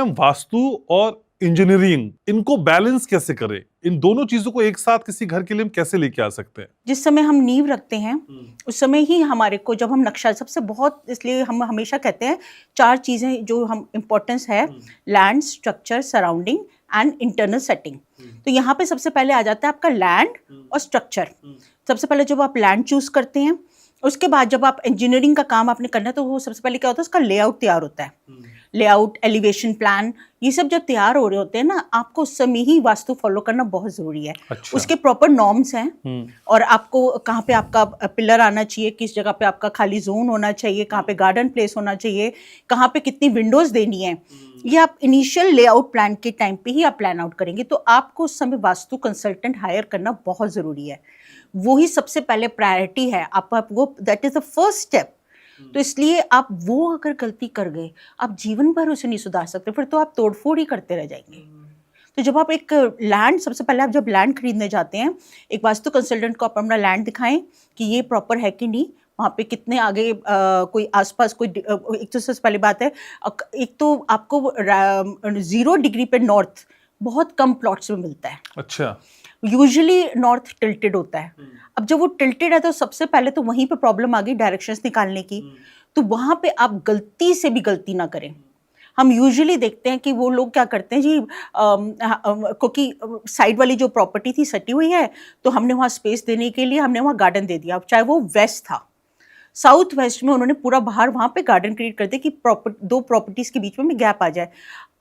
Ma'am vastu और engineering इनको balance कैसे करें? इन दोनों चीजों को एक साथ किसी घर के लिए हम कैसे लेके आ सकते हैं? जिस समय हम नींव रखते हैं उस समय ही हमारे को, जब हम नक्शा सबसे बहुत, इसलिए हम हमेशा कहते हैं 4 चीजें जो हम इम्पोर्टेंस है, land, structure, surrounding and internal setting. तो यहाँ पे सबसे पहले आ जाता है आपका लैंड और स्ट्रक्चर। सबसे पहले जब आप लैंड चूज करते हैं, उसके बाद जब आप इंजीनियरिंग का काम आपने करना है, तो वो सबसे पहले क्या होता है, उसका लेआउट तैयार होता है। लेआउट, एलिवेशन प्लान, ये सब जब तैयार हो रहे होते हैं ना, आपको उस समय ही वास्तु फॉलो करना बहुत जरूरी है। अच्छा। उसके प्रॉपर नॉर्म्स हैं और आपको कहाँ पे आपका पिलर आना चाहिए, किस जगह पे आपका खाली जोन होना चाहिए, कहाँ पे गार्डन प्लेस होना चाहिए, कहाँ पे कितनी विंडोज देनी है, ये आप इनिशियल लेआउट प्लान के टाइम पे ही आप प्लान आउट करेंगे। तो आपको उस समय वास्तु कंसल्टेंट हायर करना बहुत जरूरी है। वो ही सबसे पहले प्रायोरिटी है वो, that is the first step. तो इसलिए आप वो अगर गलती कर गए, आप जीवन भर उसे नहीं सुधार सकते, फिर तो आप तोड़फोड़ ही करते रह जाएंगे। तो जब आप एक लैंड, सबसे पहले आप जब लैंड खरीदने जाते हैं, एक वास्तु कंसल्टेंट को आप अपना लैंड दिखाएं कि ये प्रॉपर है कि नहीं, वहाँ पे कितने आगे कोई आसपास कोई एक तो सबसे पहली बात है, एक तो आपको 0 डिग्री पे नॉर्थ बहुत कम प्लॉट्स में मिलता है। अच्छा। यूजुअली नॉर्थ टिल्टेड होता है। अब जब वो टिल्टेड है तो सबसे पहले तो वहीं पे प्रॉब्लम आ गई डायरेक्शंस निकालने की। तो वहां पे आप गलती से भी गलती ना करें। हम यूजुअली देखते हैं कि वो लोग क्या करते हैं जी, क्योंकि साइड वाली जो प्रॉपर्टी थी सटी हुई है, तो हमने वहाँ स्पेस देने के लिए हमने वहाँ गार्डन दे दिया, चाहे वो वेस्ट था। साउथ वेस्ट में उन्होंने पूरा बाहर वहाँ पे गार्डन क्रिएट कर दिया कि 2 प्रॉपर्टीज के बीच में गैप आ जाए।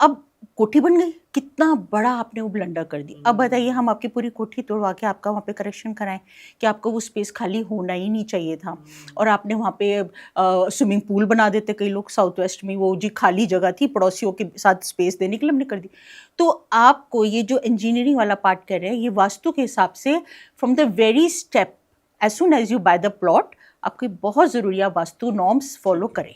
अब कोठी बन गई, कितना बड़ा आपने वो ब्लंडर कर दी। अब बताइए, हम आपकी पूरी कोठी तोड़वा के आपका वहाँ पे करेक्शन कराएं कि आपको वो स्पेस खाली होना ही नहीं चाहिए था, और आपने वहाँ पे स्विमिंग पूल बना देते कई लोग साउथ वेस्ट में, वो जी खाली जगह थी पड़ोसियों के साथ स्पेस देने के लिए हमने कर दी। तो आपको ये जो इंजीनियरिंग वाला पार्ट कर रहे हैं, ये वास्तु के हिसाब से from the very step, as soon as you buy the plot, आपकी बहुत ज़रूरी है वास्तु नॉर्म्स फॉलो करें।